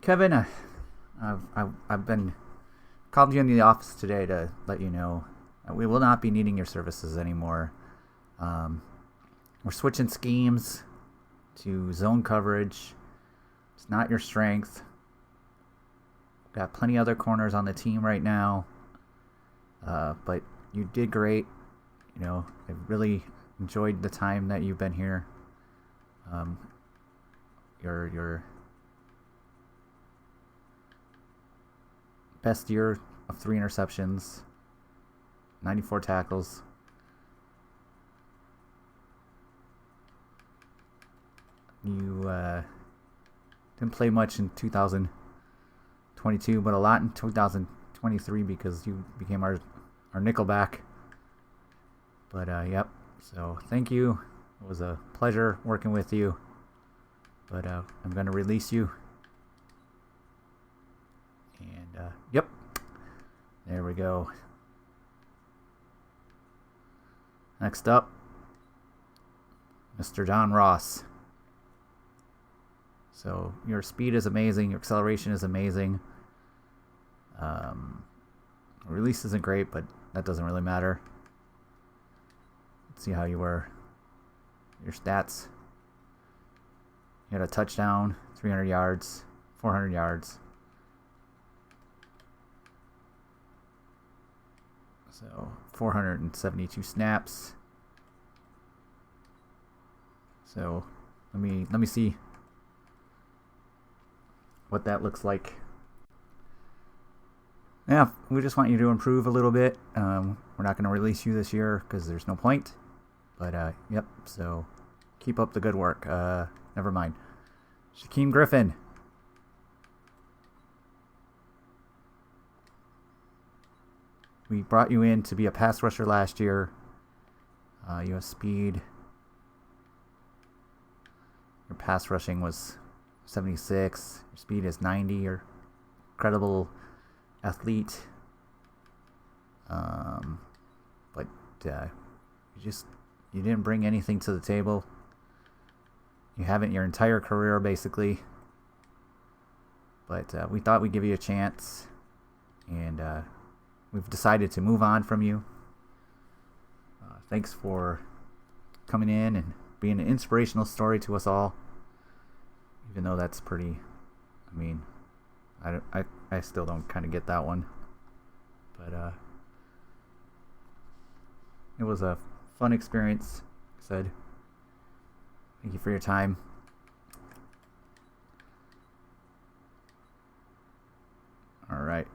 Kevin, I've been called you in the office today to let you know that we will not be needing your services anymore. Um, we're switching schemes to zone coverage. It's not your strength. Got plenty other corners on the team right now, but you did great. I really enjoyed the time that you've been here. Um, your best year of 3 interceptions, 94 tackles. You didn't play much in 2022, but a lot in 2023 because you became our nickelback. But yep. So thank you. It was a pleasure working with you. But I'm going to release you. And yep. There we go. Next up, Mr. John Ross. So your speed is amazing. Your acceleration is amazing. Release isn't great, but that doesn't really matter. Let's see how you were. Your stats. You had a touchdown, 300 yards, 400 yards. So 472 snaps. So let me see what that looks like. Yeah, we just want you to improve a little bit. We're not going to release you this year because there's no point. But yep. So keep up the good work. Never mind. Shaquem Griffin. We brought you in to be a pass rusher last year. You have speed. Your pass rushing was 76. Your speed is 90. You're incredible athlete. But you didn't bring anything to the table. You haven't your entire career, basically. But we thought we'd give you a chance. And we've decided to move on from you. Thanks for coming in and being an inspirational story to us all. Even though that's pretty... I still don't kind of get that one. But it was a fun experience, like I said. Thank you for your time. All right.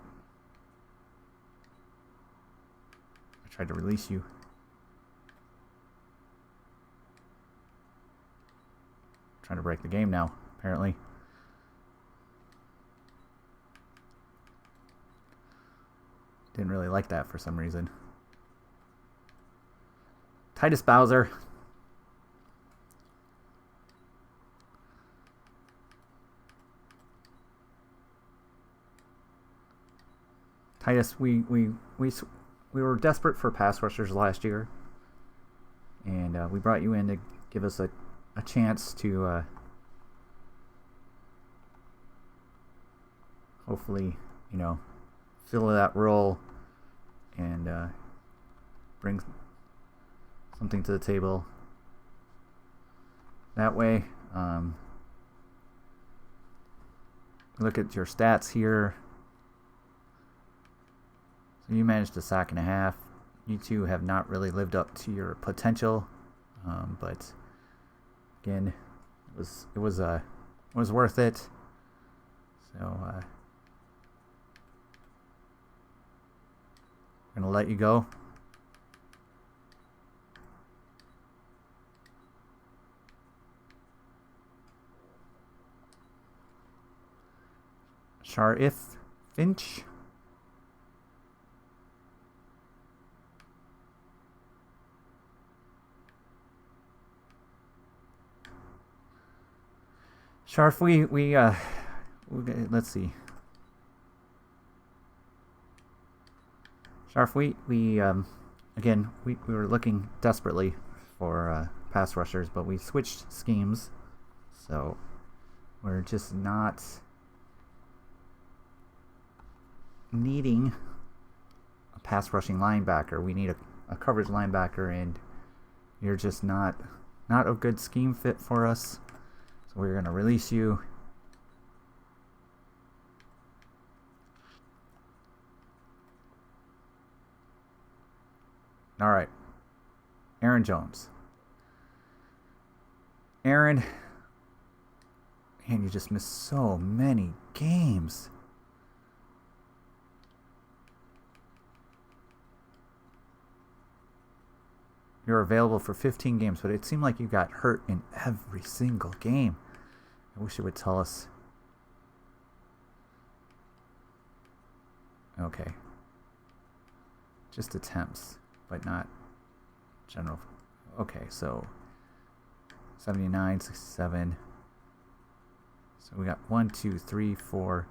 I tried to release you. Trying to break the game now, apparently. Didn't really like that for some reason. Titus Bowser. Titus, we were desperate for pass rushers last year, and we brought you in to give us a chance to hopefully, fill that role and bring something to the table. That way, look at your stats here. So you managed a sack and a half. You two have not really lived up to your potential, but again, it was worth it. So I'm gonna let you go. Sharif Finch. Sharf, let's see. Sharf, again, we were looking desperately for pass rushers, but we switched schemes, so we're just not needing a pass rushing linebacker. We need a coverage linebacker, and you're just not a good scheme fit for us. So we're going to release you. All right. Aaron Jones. Aaron, man, you just missed so many games. You're available for 15 games, but it seemed like you got hurt in every single game. I wish it would tell us. Okay. Just attempts, but not general. Okay, so 79, 67. So we got 1, 2, 3, 4.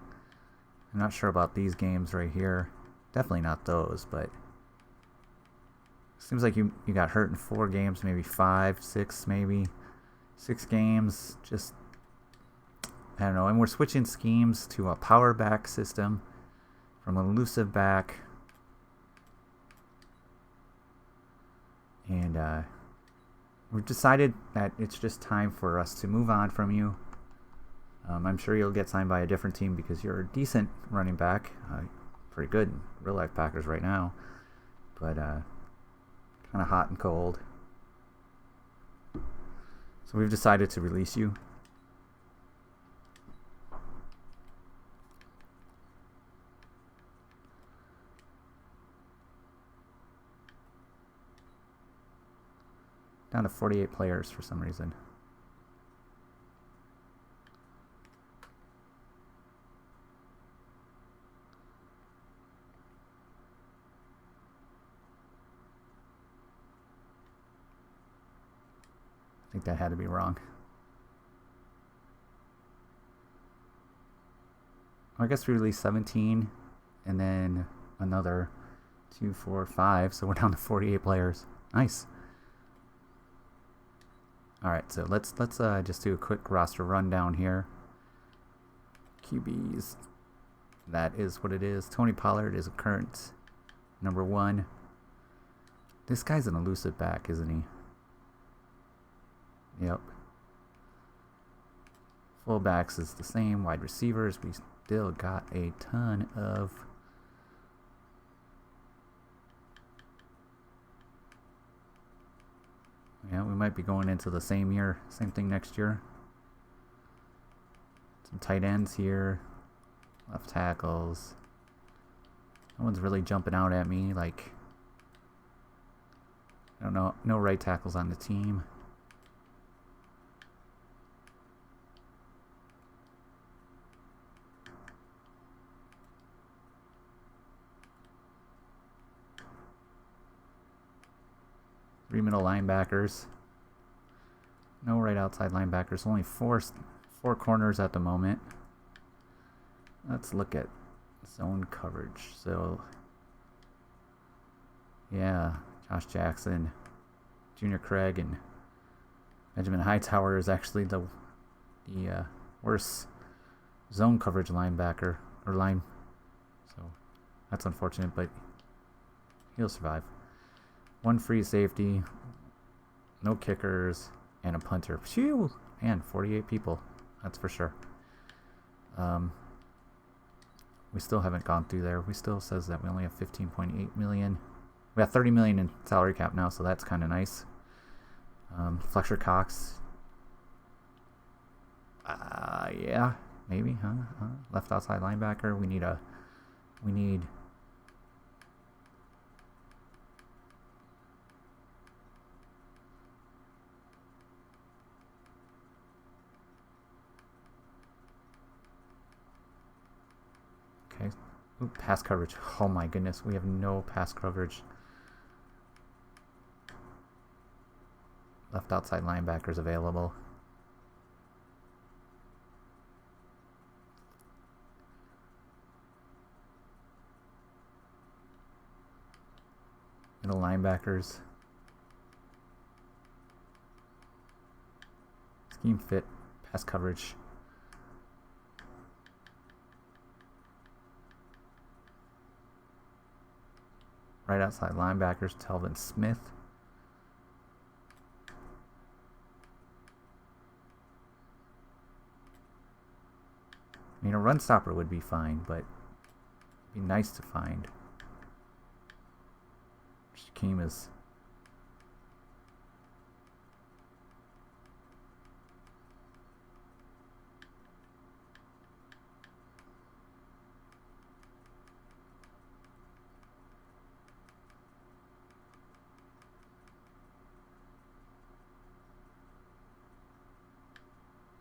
I'm not sure about these games right here. Definitely not those, but seems like you got hurt in 4 games, maybe 5, 6, maybe 6 games. Just, I don't know. And we're switching schemes to a power back system from an elusive back. And we've decided that it's just time for us to move on from you. I'm sure you'll get signed by a different team because you're a decent running back. Pretty good in real life Packers right now. But kind of hot and cold. So we've decided to release you. Down to 48 players for some reason. I think that had to be wrong. I guess we released 17 and then another 2, 4, 5. So we're down to 48 players. Nice. All right, so let's just do a quick roster rundown here. QBs. That is what it is. Tony Pollard is a current number 1. This guy's an elusive back, isn't he? Yep. Fullbacks is the same. Wide receivers, we still got a ton of yeah, we might be going into the same thing next year. Some tight ends here. Left tackles. No one's really jumping out at me. Like, I don't know. No right tackles on the team. Three middle linebackers. No right outside linebackers. Only four corners at the moment. Let's look at zone coverage. So, yeah, Josh Jackson, Junior Craig, and Benjamin Hightower is actually the worst zone coverage linebacker or line. So that's unfortunate, but he'll survive. 1 free safety, no kickers, and a punter. Phew! Man, 48 people. That's for sure. We still haven't gone through there. We still says that we only have 15.8 million. We got 30 million in salary cap now, so that's kind of nice. Fletcher Cox. Yeah, maybe, huh? Left outside linebacker. We need okay. Ooh, pass coverage. Oh my goodness, we have no pass coverage. Left outside linebackers available. Middle linebackers. Scheme fit. Pass coverage. Right outside linebackers, Telvin Smith. I mean, a run stopper would be fine, but it'd be nice to find. Shaquem is...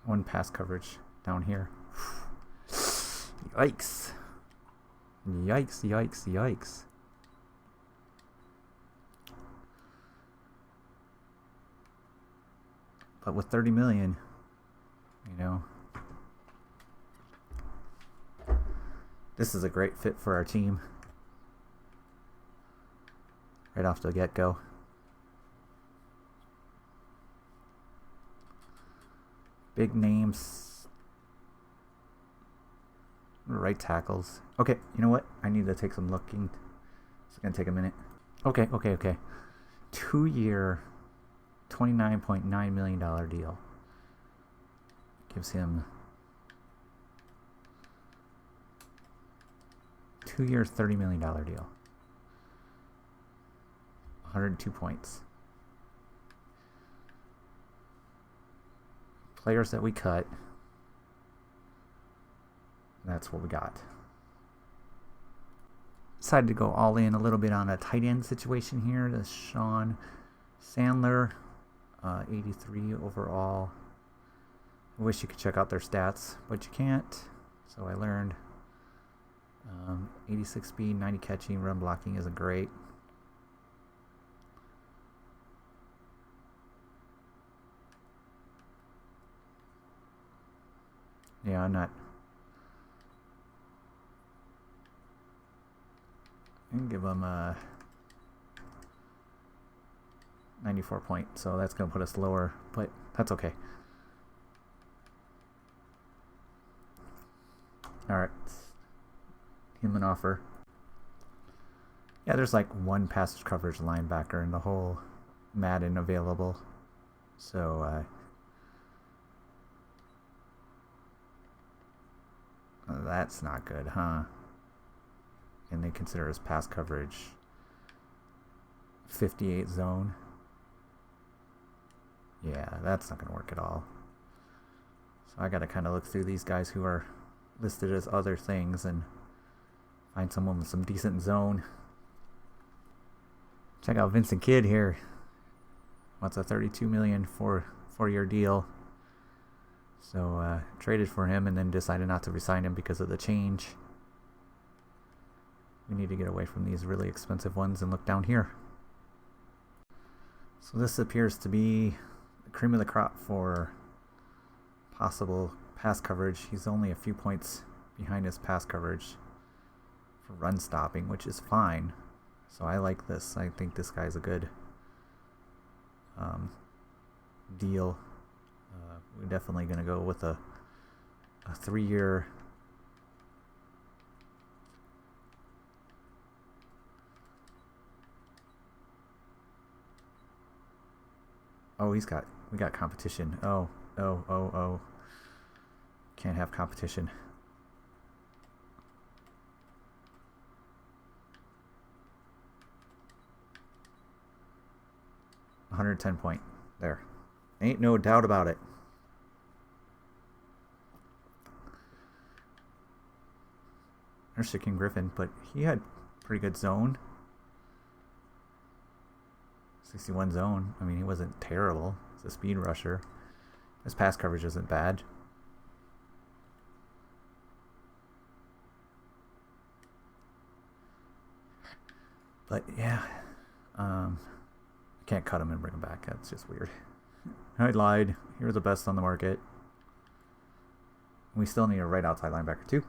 One pass coverage down here. Yikes. Yikes, yikes, yikes. But with 30 million, you know, this is a great fit for our team. Right off the get-go. Big names. Right tackles. Okay, you know what? I need to take some looking. It's going to take a minute. Okay. 2-year, $29.9 million deal. Gives him 2 years, $30 million deal. 102 points. Players that we cut. That's what we got. Decided to go all in a little bit on a tight end situation here. This Sean Sandler, 83 overall. I wish you could check out their stats, but you can't. So I learned 86 speed, 90 catching, run blocking isn't great. Yeah, I'm not. I can give him a 94 point, so that's going to put us lower, but that's okay. Alright. Him an offer. Yeah, there's like one passage coverage linebacker in the whole Madden available. So, that's not good, huh? And they consider his pass coverage 58 zone. Yeah, that's not going to work at all. So I got to kind of look through these guys who are listed as other things and find someone with some decent zone. Check out Vincent Kidd here. Wants a $32 million for 4-year deal. So traded for him and then decided not to resign him because of the change. We need to get away from these really expensive ones and look down here. So this appears to be the cream of the crop for possible pass coverage. He's only a few points behind his pass coverage for run stopping, which is fine. So I like this. I think this guy's a good deal. We're definitely going to go with a 3-year. Oh, we got competition. Oh. Can't have competition. $110 point. There. Ain't no doubt about it. There's Shaquem Griffin, but he had pretty good zone. 61 zone. I mean, he wasn't terrible. He's a speed rusher. His pass coverage isn't bad. But yeah, I can't cut him and bring him back. That's just weird. I lied. You're the best on the market. We still need a right outside linebacker too.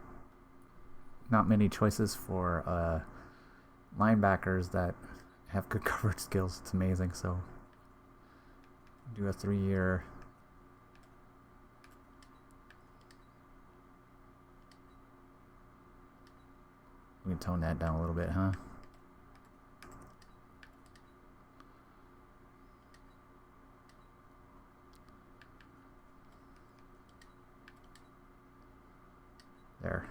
Not many choices for linebackers that have good coverage skills. It's amazing. So do a 3-year. We can tone that down a little bit, huh? There.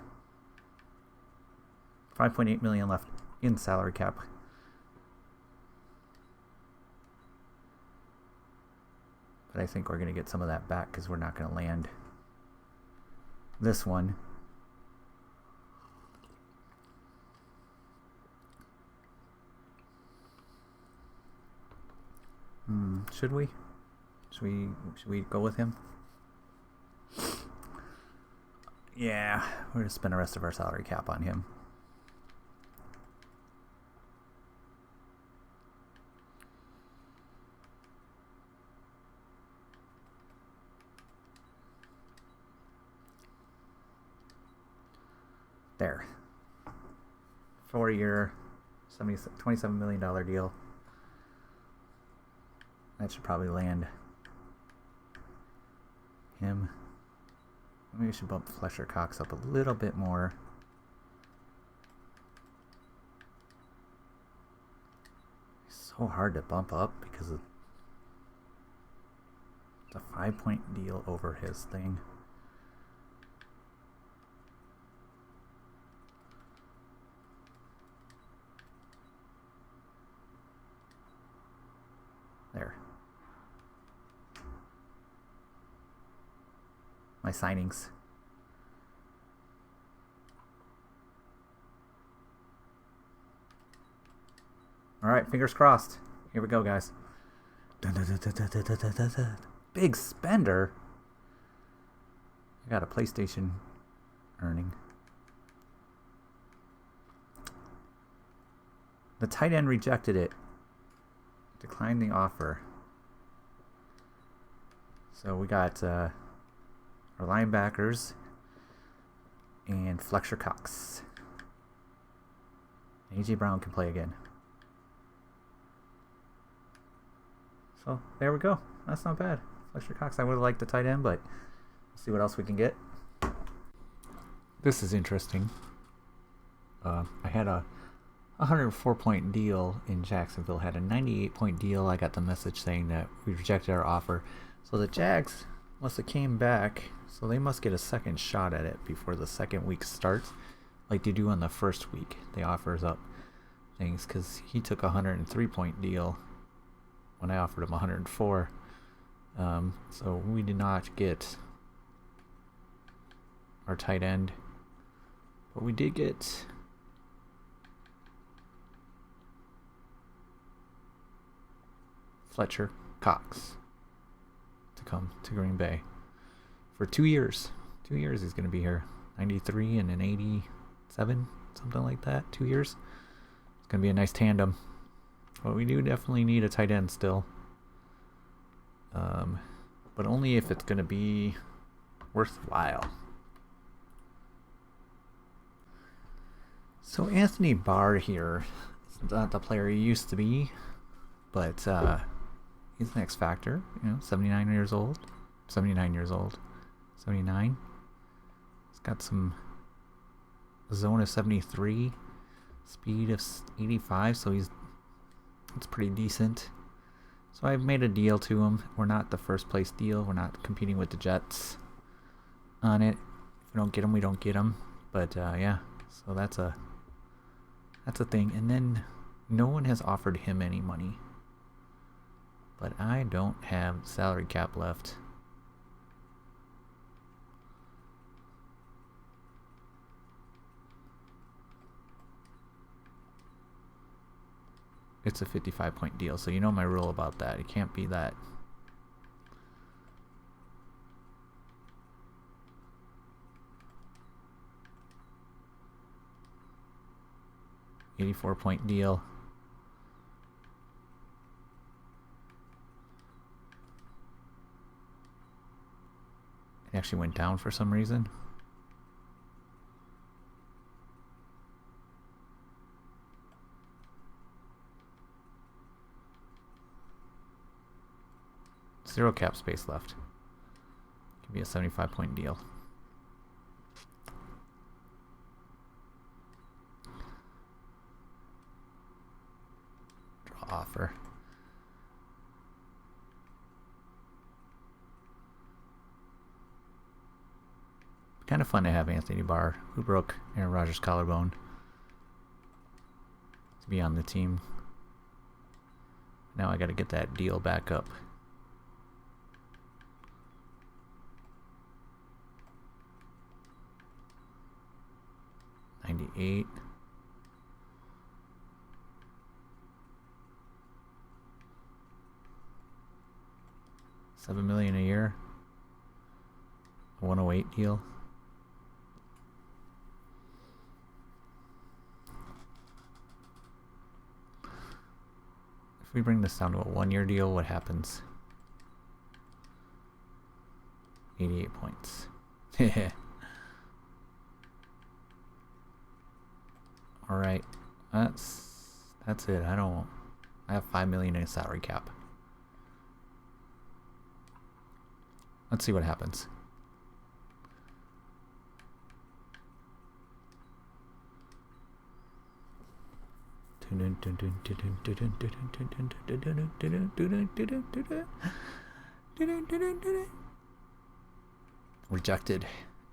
5.8 million left in salary cap. But I think we're going to get some of that back because we're not going to land this one. Should we? Should we go with him? Yeah, we're going to spend the rest of our salary cap on him. There. 4-year, $27 million deal. That should probably land him. Maybe we should bump Fletcher Cox up a little bit more. It's so hard to bump up because it's a 5-point deal over his thing. There. My signings. All right, fingers crossed. Here we go, guys. Big spender. I got a PlayStation earning. The tight end rejected it. Declined the offer. So we got our linebackers and Fletcher Cox. A.J. Brown can play again. So there we go. That's not bad. Fletcher Cox. I would have liked the tight end, but we'll see what else we can get. This is interesting. I had a 104-point deal in Jacksonville, had a 98-point deal. I got the message saying that we rejected our offer. So the Jags must have came back, so they must get a second shot at it before the second week starts, like they do on the first week. They offers up things because he took a 103-point deal when I offered him 104. So we did not get our tight end, but we did get Fletcher Cox to come to Green Bay for 2 years. 2 years he's going to be here. 93 and an 87, something like that. 2 years. It's going to be a nice tandem. But we do definitely need a tight end still. But only if it's going to be worthwhile. So Anthony Barr here is not the player he used to be, but he's an X factor. 79 years old. 79 years old. 79. He's got some zone of 73, speed of 85, so it's pretty decent. So I've made a deal to him. We're not the first place deal. We're not competing with the Jets on it. If we don't get him, we don't get him. But yeah, so that's a thing. And then no one has offered him any money. But I don't have salary cap left. It's a 55-point deal, so you know my rule about that. It can't be that. $84-point deal. It actually went down for some reason. Zero cap space left. Could be a 75-point deal. Draw offer. kind of fun to have Anthony Barr, who broke Aaron Rodgers' collarbone, to be on the team. Now I got to get that deal back up. $98. $7 million a year. A 108 deal. If we bring this down to a 1-year deal, what happens? 88 points. All right, that's it. I have $5 million in a salary cap. Let's see what happens. Rejected.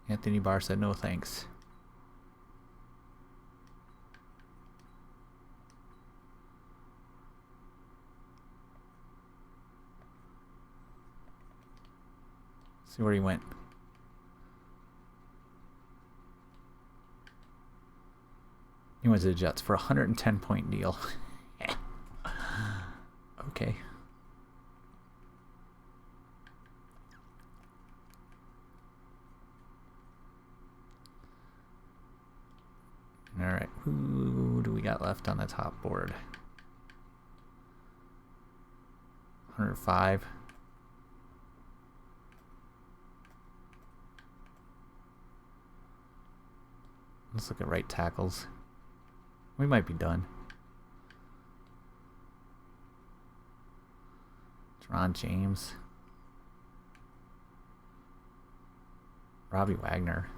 Anthony Barr said no thanks. See where he went. He went to the Jets for a 110-point deal. Okay. All right. Who do we got left on the top board? 105. Let's look at right tackles. We might be done. Ron James. Robbie Wagner.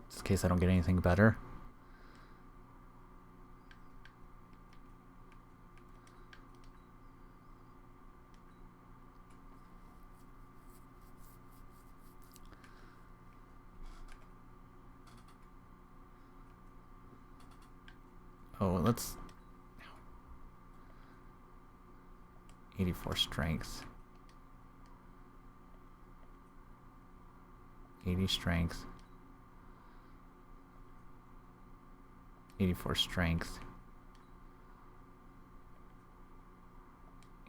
Just in case I don't get anything better. Oh, let's 84 strength. 80 strength. 84 strength.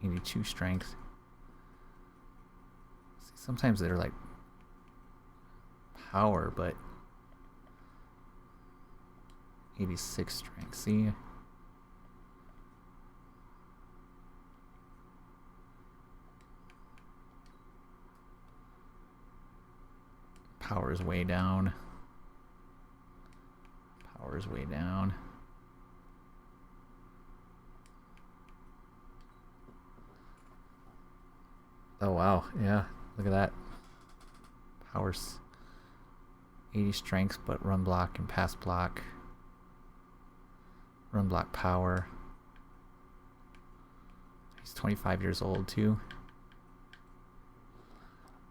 82 strength. See, sometimes they're like power, but 86 strength. See? Power is way down. Power is way down. Oh wow, yeah, look at that. Power's 80 strength, but run block and pass block. Run block power. He's 25 years old too.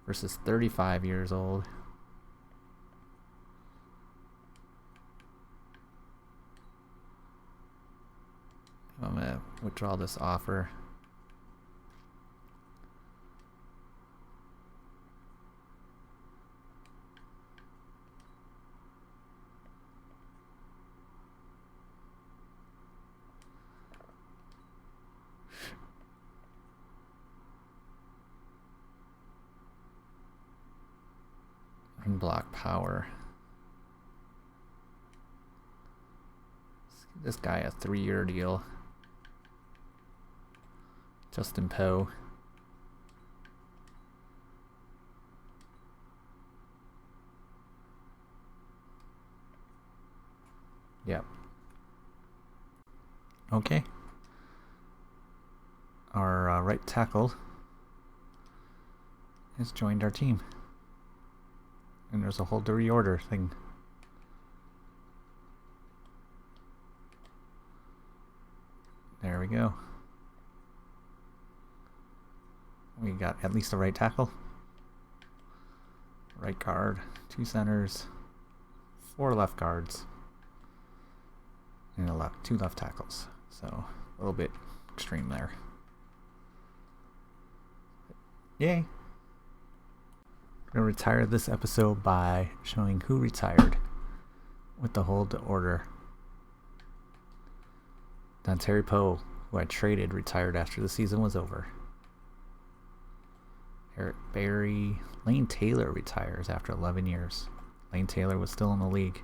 Versus 35 years old. I'm gonna withdraw this offer. Run block power. Let's give this guy a 3-year deal. Justin Poe. Yep. Okay. Our right tackle has joined our team. And there's a whole reorder thing. There we go. We got at least a right tackle. right guard, 2 centers, 4 left guards, and 2 left tackles. So a little bit extreme there. Yay! I'm going to retire this episode by showing who retired with the hold to order. Dontari Poe, who I traded, retired after the season was over. Eric Berry. Lane Taylor retires after 11 years. Lane Taylor was still in the league.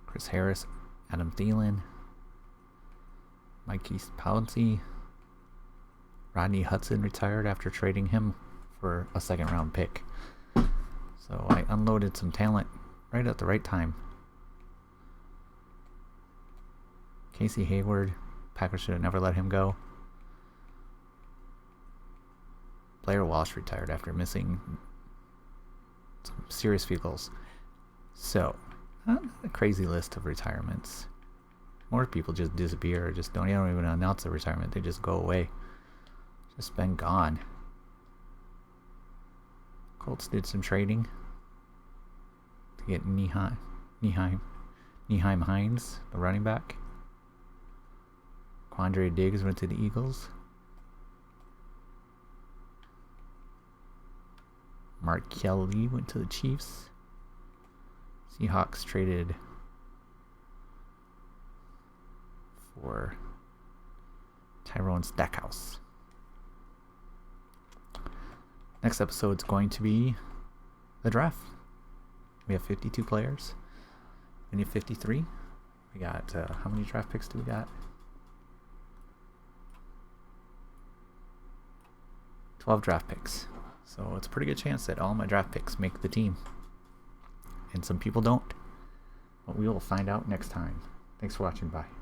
Chris Harris, Adam Thielen, Mike East Pouncey. Rodney Hudson retired after trading him for a 2nd round pick. So I unloaded some talent right at the right time. Casey Hayward, Packers should have never let him go. Blair Walsh retired after missing some serious field goals. So, not a crazy list of retirements. More people just disappear, or just don't even announce their retirement. They just go away. Just been gone. Colts did some trading to get Nyheim Hines, the running back. Quandre Diggs went to the Eagles. Mark Kelly went to the Chiefs. Seahawks traded for Tyrone Stackhouse. Next episode is going to be the draft. We have 52 players. We need 53. We got, how many draft picks do we got? 12 draft picks. So it's a pretty good chance that all my draft picks make the team. And some people don't. But we will find out next time. Thanks for watching. Bye.